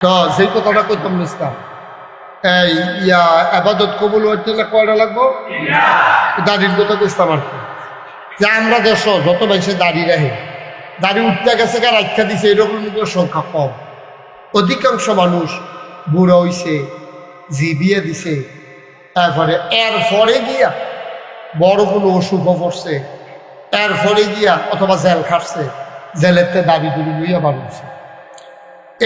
তো সেই কথাটা কইতাম নিস্তাম এই আবাদত কবুল হচ্ছে না কয়টা লাগবো দাড়ির কথা কইতাম আর কি যে আমরা দেশ যত বেশি দাড়ি রাখে দাড়ি উঠতে গেছে গা রাখা দিছে এরকম সংখ্যা কম। অধিকাংশ মানুষ বুড়ো হইছে জিবিয়ে দিছে তারপরে এরপরে গিয়া বড় কোনো অসুখ পড়ছে এরপরে গিয়া অথবা জেল খাটছে জেলেতে দাবি দুবি লইয়া বাড়ছে।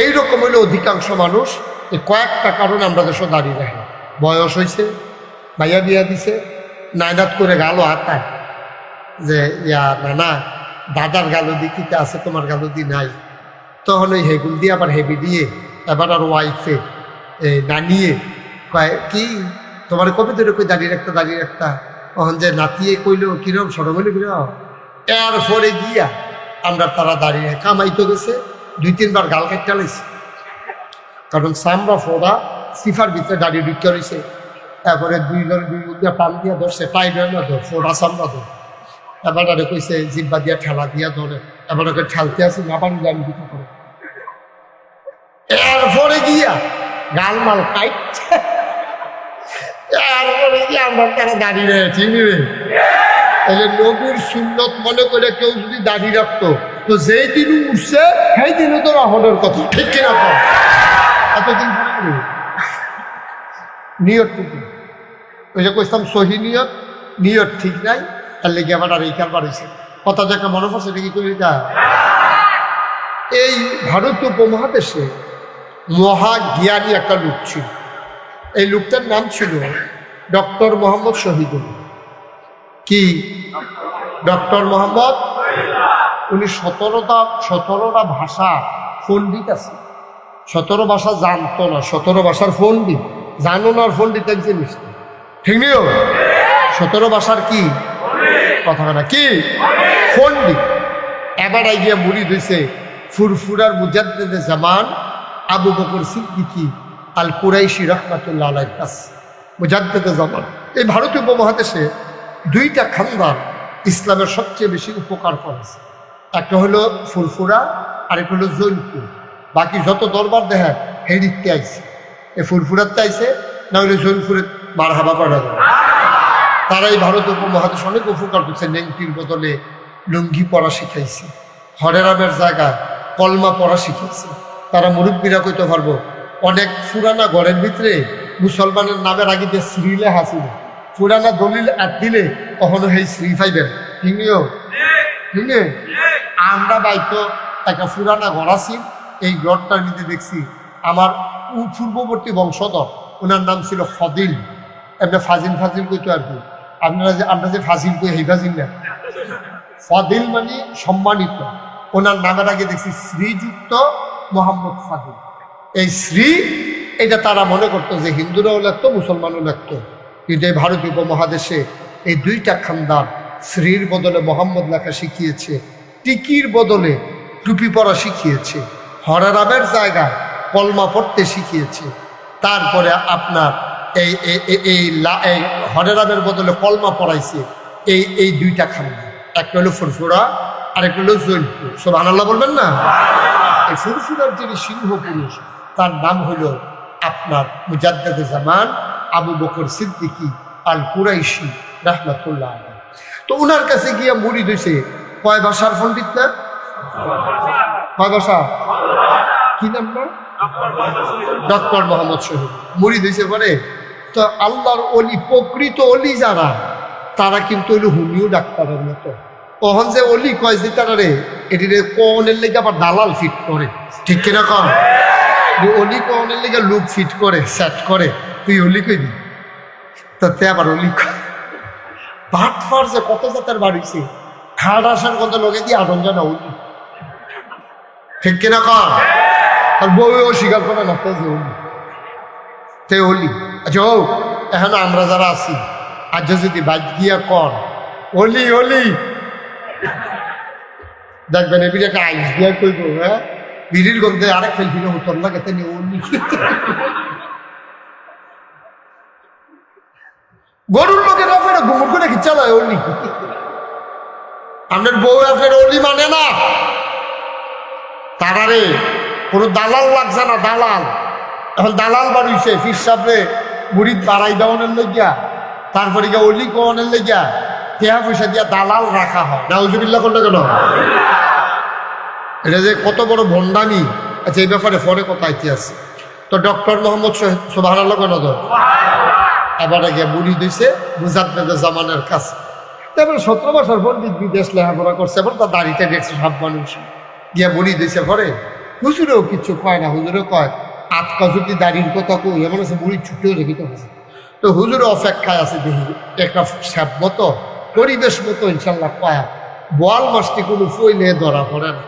এইরকম হইলে অধিকাংশ মানুষ এই কয়েকটা কারণ আমরা দেশে দাঁড়িয়ে রাখি। বয়স হয়েছে, ভাইয়া বিয়া দিছে, নাইনাত করে গালো হাতায় যে না দাদার গালদি কিতে আছে তোমার গালদি নাই, তখন ওই হেগুল দিয়ে আবার হেবি দিয়ে এবার আর ওয়াইফে না নিয়ে কয় কি তোমার কবে ধরে কই দাঁড়িয়ে রাখতা তখন যে নাতিয়ে কইলো কিরম সরম হইলো কিরম এরপরে গিয়া আমরা তারা দাঁড়িয়ে কামাইতে গেছে 2-3 বার গাল কাটতে লাইছে, কারণ সামরা ফোড়া সিফার ভিতরে দাঁড়িয়ে ঢুকতে রয়েছে। তারপরে দুই টান দিয়া ধরছে টাইট হয় না ধর ফোড়া সামরা ধর এবার আরে কইছে জিব্বা দিয়া ঠেলা দিয়া ধরে এবার ওকে ঠেলতে আসি না পারলে আমি কিছু করে এরপরে গিয়া গাল মাল কাটছে এরপরে গিয়া আমরা তারা দাঁড়িয়ে রয়েছি নিবে। তাহলে নবীর সুন্নত মনে করে কেউ যদি দাঁড়িয়ে রাখতো তো যেই দিন উঠছে সেই দিনও তো রাহনের কথা, ঠিক কিনা কর এতদিন নিয়ত ঠিক ওই যে কইতাম সহি নিয়ত ঠিক নাই তার লেগে আবার আর এই কারবার হয়েছে কথা দেখা মনে পড়ছে এটা কি করি তা। এই ভারতীয় উপমহাদেশে মহাজ্ঞানী একটা লোক ছিল, এই লোকটার নাম ছিল ডক্টর মোহাম্মদ শহীদুল। কি ডক্টর মোহাম্মদ? উনি 17টা ভাষা পণ্ডিত আছে। 17 ভাষা জানতো না, 17 ভাষার পণ্ডিত। জানো না আর পণ্ডিত এক জিনিস ঠিক নিও। 17 ভাষার কি কথা না কি পণ্ডিত। এবার গিয়ে মুরিদ হইছে ফুরফুরার মুজাদ্দিদে জামান আবু বকর সিদ্দিকী আল কুরাইশি রাহমাতুল্লাহ আলাইহির কাছে মুজাদ্দিদে জামান। এই ভারতীয় উপমহাদেশে 2টা খানদান ইসলামের সবচেয়ে বেশি উপকার করেছে, একটা হলো ফুরফুরা আর একটা হলো জৈনপুর। বাকি যত দরবার দেখেন হেরিতে আইছে, এই ফুরফুরাতে আইছে না হলে জৈনপুরে মারহাবা পড়া যায়। তারা এই ভারত উপমহাদেশ অনেক উপকার করছে। নেংটির বদলে লুঙ্গি পরা শিখাইছে, হরেরামের জায়গায় কলমা পড়া শিখাইছে। তারা মুরব্বীরা কইতে পারবো অনেক পুরানা ঘরের ভিতরে মুসলমানের নামের আগে যে শ্রী লেখা ছিল, পুরানা দলিল এক দিলে কখনো সেই শ্রী পাইবেন ঠিকও ঠিক। আমরা বাইতো একটা পুরানা ঘর আছি, এই ঘরটার মধ্যে দেখছি আমার পূর্ববর্তী বংশধর, ওনার নাম ছিল ফদিল। এমনি ফাজিল কইতো আর কি, আমরা যে ফাজিল কই এই ফাজিল না, ফদিল মানে সম্মানিত। ওনার নামের আগে দেখছি শ্রীযুক্ত মোহাম্মদ ফাদিল। এই শ্রী এটা তারা মনে করতো যে হিন্দুরাও লাগতো মুসলমানও লাগতো, কিন্তু এই ভারতীয় উপমহাদেশে এই 2টা খানদান শ্রীর বদলে মোহাম্মদ লেখা শিখিয়েছে, টিকির বদলে টুপি পরা শিখিয়েছে, হরেরামের জায়গায় কলমা পড়তে শিখিয়েছে। তারপরে আপনার এই হরেরামের বদলে কলমা পড়াইছে এই 2টা খানদান, একটা হলো ফুরফুরা আর একটা হলো জৈনপুর। সুবহানাল্লাহ বলবেন না? এই ফুরফুরার যিনি সিংহ পুরুষ তার নাম হলো আপনার মুজাদ্দিদে জামান আবু বকর সিদ্দিকী আল কুরাইশি রাহমাতুল্লাহ আলাইহি। তো ওনার কাছে গিয়ে মুরিদ হইছে কয় ভাষার পণ্ডিত না? কয় ভাষা? কি নাম না? ডক্টর মোহাম্মদ শহীদ মুরিদ হইছে পরে। তো আল্লাহর অলি, প্রকৃত অলি যারা, তারা কিন্তু হইল হোমিও ডাক্তারের মতো। কখন যে অলি কয় যে তারা রে এটিরে কনের লেগে আবার দালাল ফিট করে, ঠিক কিনা কন? অলি কনের লেগে লুক ফিট করে সেট করে, তুই অলি কই দি তে আবার অলি ভাট ফার যে কত জাতের বাড়িছে খাট আসার কত লোকে দিয়ে আটন জানা অলি, ঠিক কিনা কন? আর বউও স্বীকার করে না যে অলি তে অলি। আচ্ছা ও এখন আমরা যারা আছি আজ যদি বাদ গিয়া কর অলি অলি দেখবেন এ একটা আইস দিয়া কইব, হ্যাঁ বিড়ির গন্ধে আরেক ফেলছিল উত্তর লাগে তেনি অলি। গরুর লোকের আপনারা ঘুমুর করে কি চালায় অলি? আপনার বউ আপনার অলি মানে না তারা রে কোনো দালাল লাগছে না, দালাল। এখন দালাল বাড়িছে ফির সামনে মুড়িদ বাড়াই দেওয়ানের লেগিয়া, তারপরে গিয়ে অলি কোয়ানের লেগিয়া টেহা পয়সা দিয়া দালাল রাখা হয়। নাউজুবিল্লাহ করলে কেন? এটা যে কত বড় ভণ্ডামি। আচ্ছা, এই ব্যাপারে পরে কথা আইতে আছে। তো ডক্টর মোহাম্মদ সুবহানাল্লাহ কেন তো এবারে গিয়ে মুড়ি দিছে মুজাদ্দেদে জামানের কাছে। তারপরে 17 বছর পর বিদেশ লেখাপড়া করছে, এবার তার দাড়িটা দেখছে সব মানুষ গিয়া মুড়ি দিছে। পরে হুজুরেও কিছু কয় না, হুজুরেও কয় আটকা যদি দাড়ির কথা কই এমন আছে মুড়ি ছুটেও রেখিতে হয়েছে। তো হুজুরে অপেক্ষায় আছে দেখি একটা স্যাপ মতো পরিবেশ মতো ইনশাল্লাহ পায়া বোয়াল মাছটি কোনো ফইলে ধরা পড়ে না।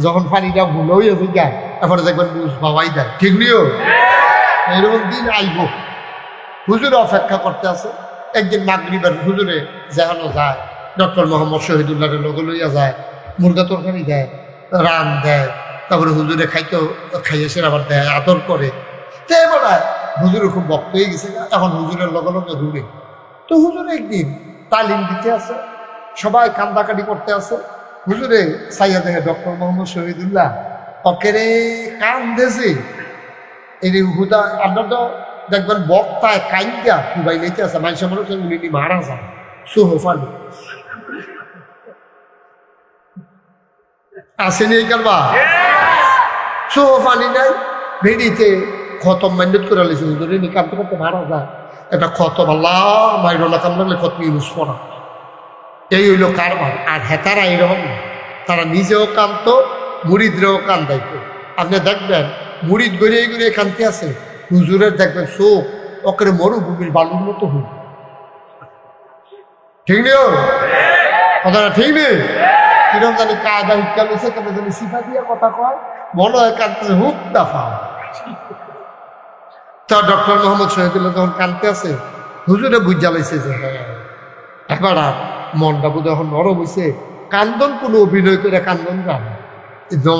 যখন পানিটা ভুল হয়ে যায় এরপরে দেখবেন বুঝ পাওয়াই দেয়। ঠিক নিও এরকম দিন আইব। হুজুরে অপেক্ষা করতে আছে। একদিন মাগরিবের হুজুরে যেখানো যায় ডক্টর মোহাম্মদ শহীদুল্লাহের লগে লইয়া যায়, মুরগা তরকারি দেয়, রান দেয়, তারপরে হুজুরে খাইয়েছে আবার দেয়, আদর করে। তো এবারে হুজুরে খুব ভক্ত হয়ে গেছে, এখন হুজুরের লগে লগে রুড়ে। তো হুজুরে একদিন তালিম দিতে আছে, সবাই কান্দাকাটি করতে আছে। হুজুরে সাইয়া দেখে ডক্টর মোহাম্মদ শহীদুল্লাহ অকেরে কান্দেছে। এই হুদা আপনার তো দেখবেন বক্তায় কাইন্দা কুবাই নিতে আছে, মানুষের মানুষ উনি মারা যায় সোহফানি আসেনি এই কারবা সোহফানি নাই ভেড়িতে খতম মাইন্ডেট করে লেছে হুজুরে নি কাঁদতে কাঁদতে মারা যায়। এটা খতম আল্লাহ মাইরোলা কাম লাগলে খতম ইউজ করা, এই হইল কারবার। আর হেতারা এরকম না, তারা নিজেও কাঁদতো, মুরিদরেও কান্দাইতো। আপনি দেখবেন মুরিদ গড়িয়ে গড়িয়ে কানতে আছে, হুজুরের দেখবেন চোখ ওকে মরুভূমির বালুর মতো হুল। ঠিক নেই কথাটা? ঠিক নেই? কিরম জানি কায়দা হুক্কা লইছে, কেন জানি সিফা দিয়া কথা কয়, মনে হয় কাঁদতে হুক দাফা। তা ডক্টর মোহাম্মদ শহীদুল্লাহ যখন কানতে আছে হুজুরে বুঝা লাইছে যে এবার আর মনটা বোধ এখন নরম হয়েছে, কান্দন কোনো অভিনয় করে কান্দন গান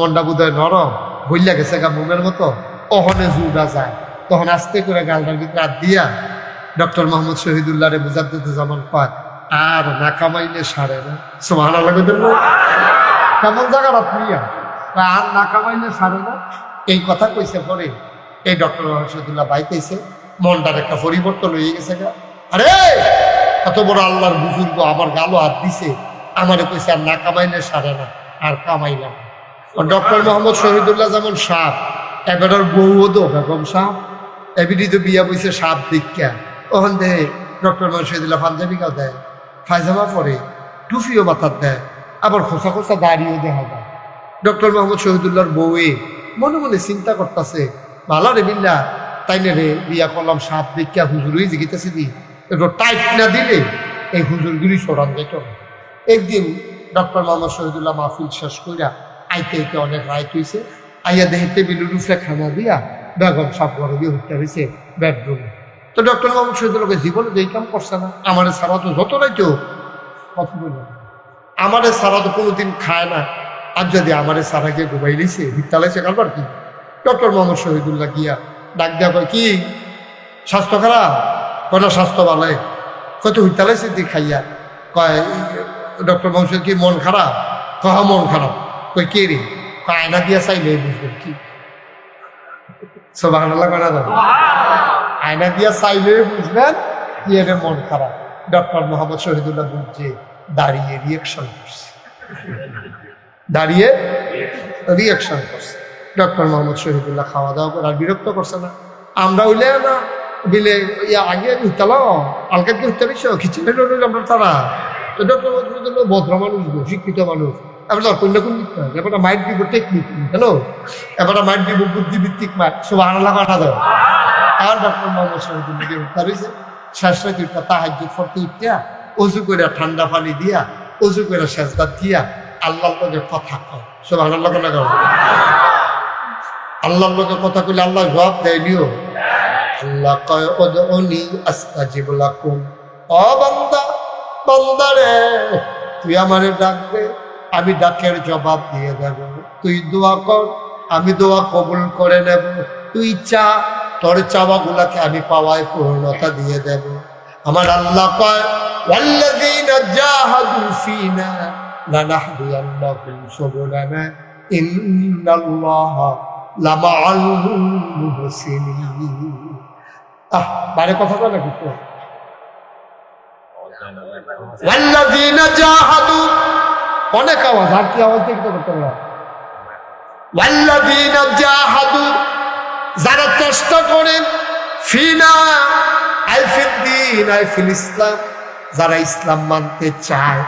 মনটা বোধ হয় নরম হইলা গেছে গা মোমের মতো। অহনে জুড়া যায়, তখন আস্তে করে গালটার ভিতরে হাত দিয়া ডক্টর মোহাম্মদ শহীদুল্লাহ রে মুজাদ্দেদে জামান পায় আর না কামাইলে সারে না। সুবহানাল্লাহ কেমন জায়গা আপনি আর না কামাইলে সারে না, এই কথা কইছে। পরে এই ডক্টর মোহাম্মদ শহীদুল্লাহ বাইতেছে, মনটার একটা পরিবর্তন হয়ে গেছে গা। আরে এত বড় আল্লাহর বুজুর্গ আমার গালো হাত দিছে, আমারে কইছে আর না কামাইলে সারে না, আর কামাইলাম। ডক্টর মোহাম্মদ শহীদুল্লাহ যেমন সাপ, এবার বউও তো বেগম সাপ, এবিডি তো বিয়া বইছে সাপ দীক্ষা। ওখান থেকে ডক্টর মোহাম্মদ শহীদুল্লাহ পাঞ্জাবিকাও দেয়, ফায়জামা পরে, টুফিও মাথার দেয়, আবার খোসা খোসা দাঁড়িয়েও দেখা যায়। ডক্টর মোহাম্মদ শহীদুল্লাহর বউয়ে মনে মনে চিন্তা করতেছে, ভালো রে বিল্লা তাইলে রে বিয়া করলাম সাপ দীক্ষা, হুজুরই জিগিতেছি দি একটু টাইট না দিলে এই হুজুরগুলি সরান যেত। একদিন ডক্টর মোহাম্মদ শহীদুল্লাহ মাহফিল শেষ কইরা আইতে আইতে অনেক রাইত হয়েছে, আইয়া দেহে টেবিলের রুফে খানা দিয়া বেগম সাপ ঘরে দিয়ে উঠতে হয়েছে বেডরুমে। তো ডক্টর মোহাম্মদ শহীদুল্লাহকে জীবনে যে কাম করছে না, আমাদের সারা তো যত রাইতো কথা বলল, আমাদের সারা তো কোনোদিন খায় না, আর যদি আমাদের সারা গিয়ে ঘুমাই নিছে বিদ্যালয়ে কারবার কি। ডক্টর মোহাম্মদ শহীদুল্লাহ গিয়া ডাক দেওয়া কয় কি স্বাস্থ্য খারাপ? কয়টা স্বাস্থ্য ভালো? কত হুইতালাইছে দি খাইয়া। কয় ডক্টর মোহাম্মদ কি মন খারাপ? কহ মন খারাপ। কই কে রে? আয়না দিয়া চাইলে বুঝবেন কি। সুবহানাল্লাহ করা যাবে, আয়না দিয়া চাইলে বুঝবেন কি এর মন খারাপ। ডক্টর মোহাম্মদ শহীদুল্লাহ বুঝছে, দাঁড়িয়ে রিয়েকশন করছে, দাঁড়িয়ে রিয়েকশন করছে। ডক্টর মোহাম্মদ শহীদুল্লাহ খাওয়া দাওয়া করে আর বিরক্ত করছে না। আমরা হইলে না বিলে আগে উঠতালাম আলকা কি উঠতে পারছো খিচুড়ি রইল আমরা তারা। তো ডক্টর মোহাম্মদ ভদ্র মানুষ, শিক্ষিত মানুষ, এবার কন্যা কোন দিক না, এবারটা মাইট দিব টেকনিক, হ্যালো এবারটা মাইট দিব বুদ্ধিভিত্তিক মাইট, সব আনালা কাটা দেয়। আর ডক্টর মোহাম্মদ শহীদুল্লাহকে উঠতে রয়েছে, শেষ রাতে উঠটা তাহাজ্জুদ পড়তে উঠিয়া অজু করে ঠান্ডা পানি দিয়া অজু করে সেজদা দিয়া আল্লাহর লগে কথা কয়। সব আনাল্লাহ কোনা কর, আল্লাহর লগে কথা কইলে আল্লাহ জবাব দেয় নিও। আল্লাহ কয় উদউনি আস্তাজিব লাকুম, ও বান্দা বান্দারে তুই আমারে ডাক দে, আমি ডাকের জবাব দিয়ে দেব। তুই দোয়া কর, আমি দোয়া কবুল করে নেব। তুই চা, তোর চাওয়াগুলাকে আমি পাওয়ায় পূর্ণতা দিয়ে দেব। আমার আল্লাহ কয় ওয়াল্লাযীনা জাহাদু ফীনা লানাহদিয়ান্নাহুম সুবুলানা ইন্নাল্লাহা লামাআল মুহসিনিন। বারে কথা কয় না কিন্তু ওয়াল্লাযীনা জাহাদু, অনেক আওয়াজ, আর কি আওয়াজ দেখতে করতে পারা। ওয়াল্লাযীনা জাহাদু, যারা চেষ্টা করে, ফিনা আই ফিদ্দীন আই ফিল ইসলাম, যারা ইসলাম মানতে চায়,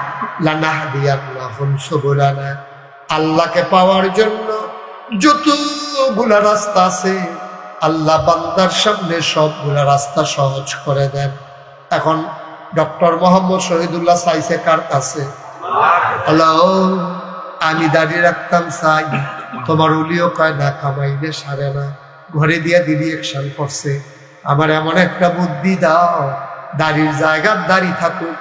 লানাহদিয়ান্নাহুম সুবুলানা, আল্লাহকে পাওয়ার জন্য যতগুলা রাস্তা আছে আল্লাহ বান্দার সামনে সবগুলা রাস্তা সহজ করে দেন। এখন ডক্টর মোহাম্মদ শহীদুল্লাহ চাইছে কার কাছে? হ্যালো, আমি দাঁড়িয়ে রাখতাম চাই, তোমার উলিও কয় না, কামাইলে সারে না, ঘরে দিয়ে দিদি অ্যাকশন করছে, আমার এমন একটা বুদ্ধি দাও, দাড়ির জায়গার দাড়ি থাকুক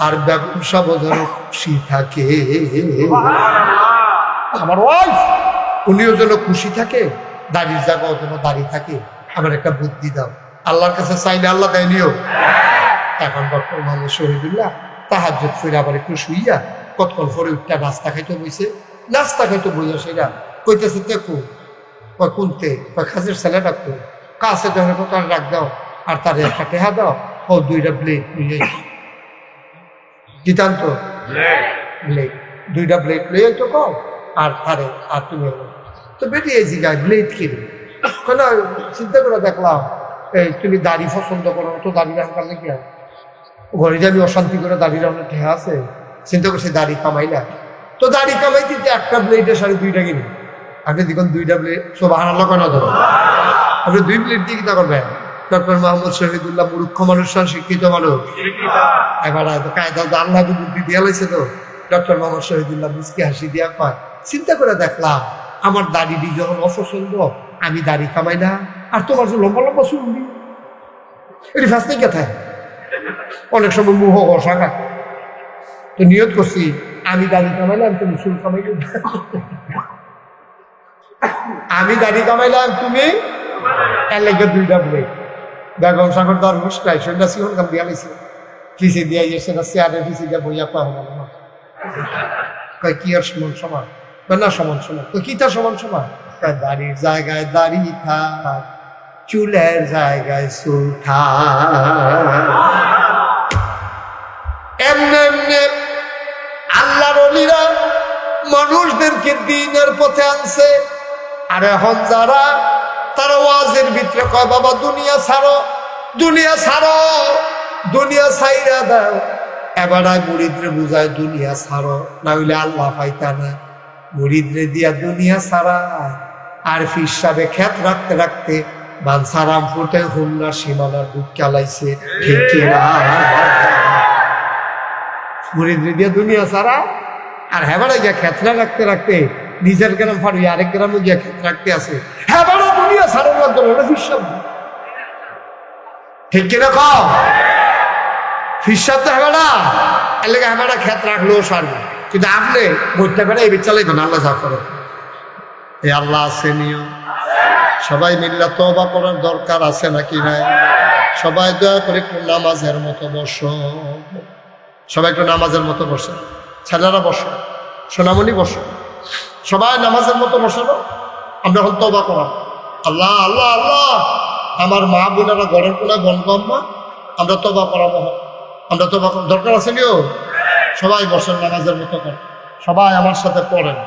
আর ব্যবসা বোঝানো খুশি থাকে। আমার ওয়াইফ উনিও যেন খুশি থাকে, দাড়ির জায়গাও যেন দাড়ি থাকে, আমার একটা বুদ্ধি দাও। আল্লাহর কাছে চাইলে আল্লাহ দেয়নিও। এখন ডক্টর মোহাম্মদ শহীদুল্লাহ তাহাজ্জুদ ফিরে আবার একটু শুইয়া কতক্ষণ পরে উঠটা নাস্তা খাইতে বইছে, নাস্তা খাইতে বইয়া সেটা কইতেছে দেখো কোনতে খাজের ছেলেটা কো কাছে ধরে তার রাখ দাও আর তার একটা টেহা দাও, ও দুইটা ব্লেড নিয়ে দিতান্ত, ব্লেড দুইটা ব্লেড লইয়া তো কও আর তারে, আর তুমি তো বেটি এই জায়গায় ব্লেড কিনে কেন চিন্তা করে দেখলাম, এই তুমি দাড়ি পছন্দ করো, তো দাড়ি রাখার লেগে ঘরে যাবি অশান্তি করে দাড়ি রাখার ঠেহা আছে, চিন্তা করছে দাড়ি কামাই না, তো দাড়ি কামাই দিতে একটা ব্লেডের 2.5 কিনে, আপনি দেখুন দুইটা ব্লেড সুবহানাল্লাহ কেন ধরো, আপনি 2 প্লেট দিয়ে কিনা করবেন। ডক্টর মোহাম্মদ শহীদুল্লাহ মূর্খ মানুষ, শিক্ষিত মানুষ, এবার কায়দা আল্লাহ বুদ্ধি দিয়ে লাইছে তো। ডক্টর মোহাম্মদ শহীদুল্লাহ মুচকি হাসি দিয়া পায়, চিন্তা করে দেখলাম আমার দাড়িটি যখন অপছন্দ, আমি দাড়ি কামাই না, আর তোমার যে লম্বা লম্বা চুল এটি ফাঁস নেই কথায়, অনেক সময় মুহ অসাখা, তো নিয়ত করছি আমি দাড়ি কামাইলাম তুমি চুল কামাইলে, আমি দাড়ি কামাইলাম তুমি এলাকা দুইটা বলে বেগম সাগর দর মুসলাই সন্ধ্যা সিহন কাম দিয়া লাইছে, ফিসে দিয়া গেছে না চেয়ারে ফিসে দিয়া বইয়া পা হল না, কয় কি আর সমান সমান, না সমান সমান, তো কি তার সমান সমান, দাড়ির জায়গায় দাড়ি থাক, চুলের জায়গায় চুল থাক। এমনি এমনি আল্লাহর ওলিরা মানুষদেরকে দ্বীনের পথে আনছে। আর এখন যারা তারা ওয়াজের ভিতরে কয় বাবা দুনিয়া ছাড়ো, দুনিয়া ছাড়ো, দুনিয়া ছাইরা দাও, এবার মুরিদরে বুঝায় দুনিয়া ছাড়ো, না হইলে আল্লাহ পাইতা না। মুরিদরে দিয়া দুনিয়া ছাড়া আর ফির সাহেবে খেত রাখতে রাখতে বানসারাম ফুটে হুমনার সীমানার বুক চালাইছে, ঠিক কিনা? মুরিদরে দিয়া দুনিয়া ছাড়া আর হেবারে গিয়া খেতরা রাখতে রাখতে নিজের গ্রাম ফাড়ি আরেক গ্রামে গিয়া ক্ষেত রাখতে আছে, হেবারে দুনিয়া ছাড়ার লাগতো না, ফির সাহেব ঠিক কিনা কম ফিসাব তো হেবাটা এলাকা হেবাটা ক্ষেত রাখলেও সারবে, কিন্তু আপনি বইটা বেড়া এই চালাইবেন আল্লাহ যা করে। এই আল্লাহ আছে নিও, সবাই মিল্লা তওবা করার দরকার আছে নাকি নাই? সবাই দয়া করে একটু নামাজের মতো বসো, সবাই একটু নামাজের মতো বসো, ছেলেরা বসো, সোনামণি বসো, সবাই নামাজের মতো বসানো। আমরা এখন তওবা করা, আল্লাহ আল্লাহ আল্লাহ, আমার মা বোনেরা ঘরের কোনায় বনগম্মা, আমরা তওবা করাবো, আমরা তওবা দরকার আছে নিও। সবাই বসেন নামাজের মতো করেন, সবাই আমার সাথে পড়েন,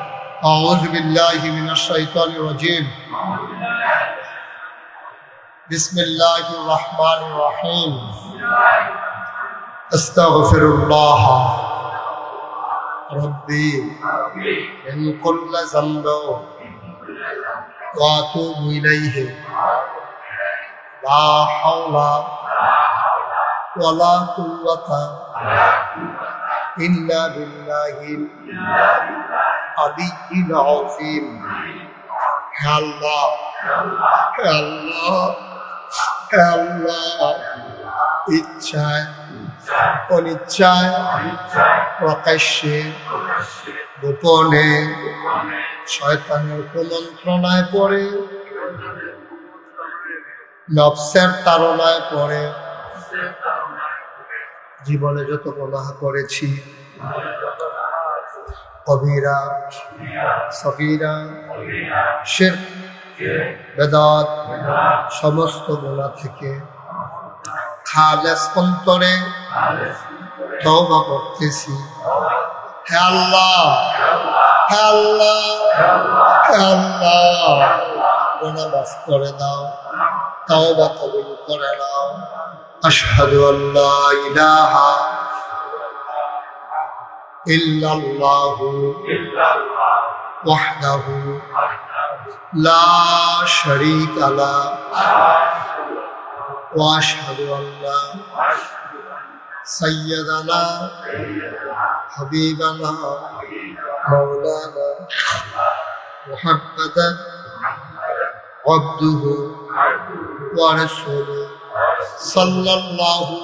আউযু বিল্লাহি মিনাশ শাইতানির রাজিম, বিসমিল্লাহির রহমানির রহিম, আস্তাগফিরুল্লাহ রাব্বি মিন কুল্লি যামবিন ওয়া আতুবু ইলাইহি, লা হাওলা ওয়ালা কুওয়াতা ইল্লা বিল্লাহিল আলিয়্যিল আযীম। হে আল্লাহ, হে আল্লাহ, হে আল্লাহ, ইচ্ছায় অনিচ্ছায় প্রকাশ্যে গোপনে শয়তানের কুমন্ত্রণায় পড়ে, নফসের তাড়নায় পড়ে জীবনে যত গুনাহ করেছি, কবিরা সগীরা, শিরক বেদাত সমস্ত গোনা থেকে খালেস অন্তরে তওবা করতেছি। হে আল্লাহ, হে আল্লাহ, হে আল্লাহ, গোনা মাফ করে দাও, তওবা কবুল করে নাও। আশহাদু আল্লা ইলাহা ইল্লাল্লাহু ওয়াহদাহু লা শারীকা লাহু ওয়া আশহাদু আন্না সাইয়্যিদানা হাবিবানা মাওলানা মুহাম্মাদান আবদুহু ওয়া রাসূলুহু সাল্লাল্লাহু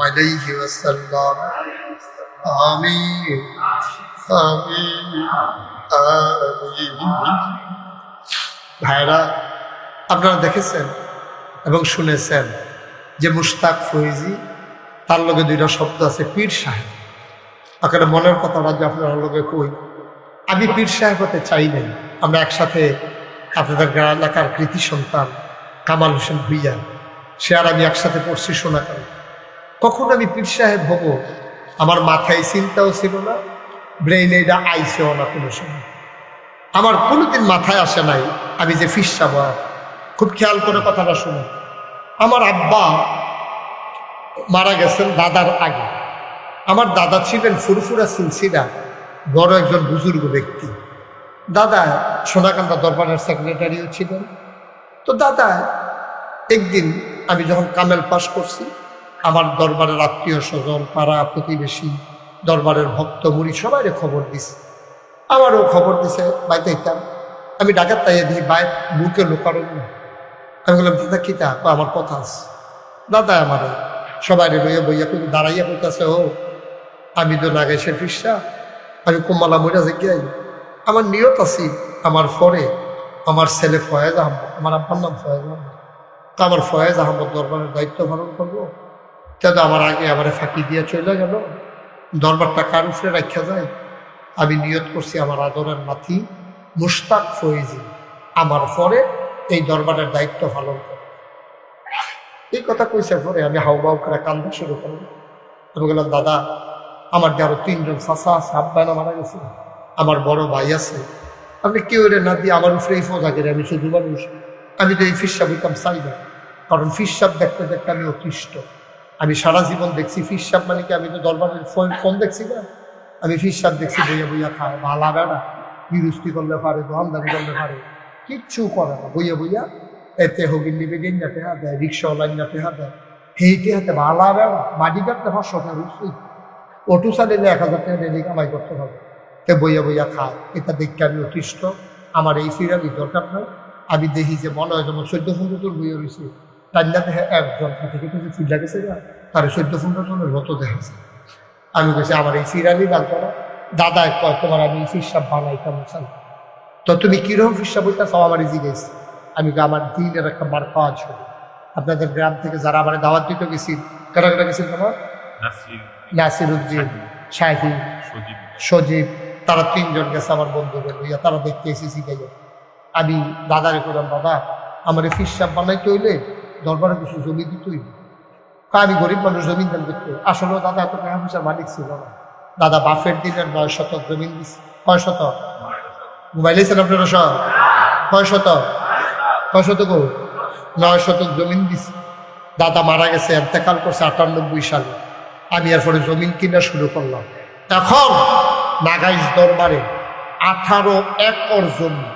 আলাইহি ওয়াসাল্লাম। আমিন আমিন আমিন। ভাইরা, আপনারা দেখেছেন এবং শুনেছেন যে মুশতাক ফৈজি তার লগে দুইটা শব্দ আছে, পীর সাহেব। আপনার মনের কথা রাজ্য আপনার লগে কই, আমি পীর সাহেব হতে চাই নাই। আমরা একসাথে আপনাদের গ্রাম এলাকার কৃতি সন্তান কামাল হোসেন ভুইয়া, সে আর আমি একসাথে পড়ছি সোনাকাল। কখন আমি পীর সাহেব হব আমার মাথায় চিন্তাও ছিল না, ব্রেইনে এটা আইসেও না কোনো সময়। আমার কোনোদিন মাথায় আসে নাই আমি যে পীর সাহেব। খুব খেয়াল করে কথাটা শুনে, আমার আব্বা মারা গেছেন দাদার আগে। আমার দাদা ছিলেন ফুরফুরা সিলসিলা, বড় একজন বুজুর্গ ব্যক্তি। দাদা সোনাকান্দা দরবারের সেক্রেটারিও ছিলেন। তো দাদা একদিন আমি যখন কামেল পাশ করছি, আমার দরবারের আত্মীয় স্বজন, পাড়া প্রতিবেশী, দরবারের ভক্ত মুড়ি সবাই খবর দিছে। আমারও খবর দিছে, বাইতে দিতাম। আমি ডাকাত তাইয়ে দিই বাই বুকে লোকারো না। আমি বললাম দাদা কি তা, আমার কথা আছে। দাদা আমার সবাই বইয়া বইয়া কিন্তু দাঁড়াইয়া বলতেছে, ও আমি তো না গেছে ফিসা, আমি কোমালা মরিয়া যে গিয়ে আমার নিয়ত আছি আমার পরে আমার ছেলে ফয়েজ আহমদ, আমার আব্বার নাম ফয়েজ আহমদ, তো আমার ফয়েজ আহমদ দরবারের দায়িত্ব পালন করবো। তো আমার আগে আমার ফাঁকি দিয়ে চলে গেল, দরবারটা কার উপরে রাখা যায়। আমি নিয়ত করছি আমার আদরের নাতি মুশতাক ফৈজি আমার পরে এই দরবারের দায়িত্ব পালন করে। এই কথা কইছে পরে আমি হাউবাউ করে কান্দা শুরু করলাম। আমি বললাম দাদা, আমার যে আরো 3 জন চাচা আছে, আব্বানা মারা গেছে, আমার বড় ভাই আছে, আপনি কেউ রে না দিয়ে আমার উপরে এই ফোজা করে আমি শুধু মানুষ। আমি তো এই ফিরসাব হইতাম চাই না, কারণ ফিরসাব দেখতে দেখতে আমি অতিষ্ঠ। আমি সারা জীবন দেখছি ফিরসাব মানে কি, আমি তো দরবারের ফোন দেখছি না, আমি ফিরসাব দেখছি বইয়া বইয়া খায়, ভালা বেড়া বিরুস্তি করলে পারে, দোকানদারি করলে পারে, কিচ্ছু করে না, বইয়া বইয়া এতে হগির নিবে গেঞ্জা টেহা দেয়, রিক্সাওয়ালা টেহা দেয়, হেইটে হাতে ভালা বেড়া বাড়ি কাটতে 500 টাকা রুচি, অটো চালিয়ে 1000 টাকা ডেলি কামাই করতে হবে, তে বইয়া বইয়া খায়। এটা দেখতে আমি অতিষ্ঠ, আমার এই ফিরালি দরকার নয়। আমি দেখি যে মনে হয় যেমন 14-15 জন বইয়া রয়েছে, রান্না দেখে একজন থেকে ফিল্ডা গেছে না, তার 14-15 জনের মতো দেখেছে। আমি বলছি আমার এই ফিরালি লাগতো না। দাদা কয় তোমার আমি ফিরসাব বানাইতাম চাই, তো তুমি কিরকম ফিরসাব বইটা সব আমার জিজ্ঞেস। আমি আমার দিনের একটা মার্কা আছে, আপনাদের গ্রাম থেকে যারা আমার দাওয়াত দিতে গেছি, কারা কারা গেছিল তোমার? নাসিরুদ্দিন, শাহিন, সজীব, তারা 3 জন গেছে আমার বন্ধুদের লইয়া, তারা দেখতে এসেছি গাইয়া। আমি দাদারে করলাম, দাদা আমার এই ফিরসাব বানাইতে হইলে দরবারে কিছু জমি দিতে হইবে। আমি গরিব মানুষ, জমিন দান করতে। আসলেও দাদা এত টাকা পয়সার মালিক ছিল না। দাদা বাফের দিনের 9 শতক জমিন দিচ্ছে। কয় শতক? মোবাইলেছেন আপনারা সব? কয় শতক? 9 শতক জমিন দিচ্ছে। দাদা মারা গেছে, এতেকাল করছে 98 সালে। আমি এরপরে জমিন কিনা শুরু করলাম। এখন নাগাইশ দরবারে 18 একর জমি।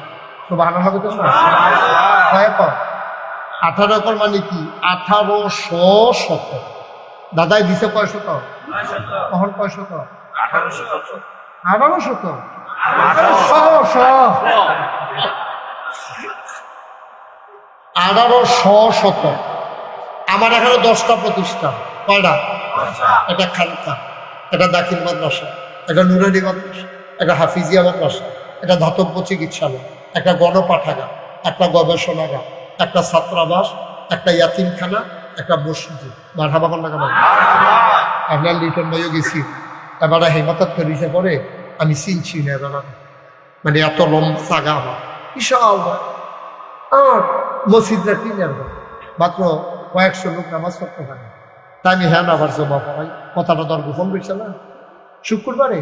সুবহানাল্লাহ, 18 একর মানে কি? 1800 শতক। দাদাই দিছে কয় শতক? তখন কয় শতক? 18 শতক। 1800 শতক। আমার এখানে 10টা প্রতিষ্ঠান। কয়টা? এটা খানকা, এটা দাখিল মাদ্রাসা, এটা নুরানি মাদ্রাসা, এটা হাফিজিয়া মাদ্রাসা, এটা ধাতব্য চিকিৎসালয়, একটা গণপাঠাগার, একটা গবেষণাগার, একটা ছাত্রাবাস, একটা ইয়াতিমখানা, একটা মসজিদ। মারহাবা কন্যা কেন? আপনার লিটন ভাইও গেছি, এবারে হেমাতাত করেছে পরে আমি চিনছি না, এবার মানে এত লম্বা জায়গা আমার। বিশাল ভয়। আমার মসজিদরা টিনের ঘর, মাত্র কয়েকশো লোক নামাজ পড়তে পারে। তাই আমি হ্যাঁ আবার জমা পড়াই, কথাটা দর গোপন রয়েছে না। শুক্রবারে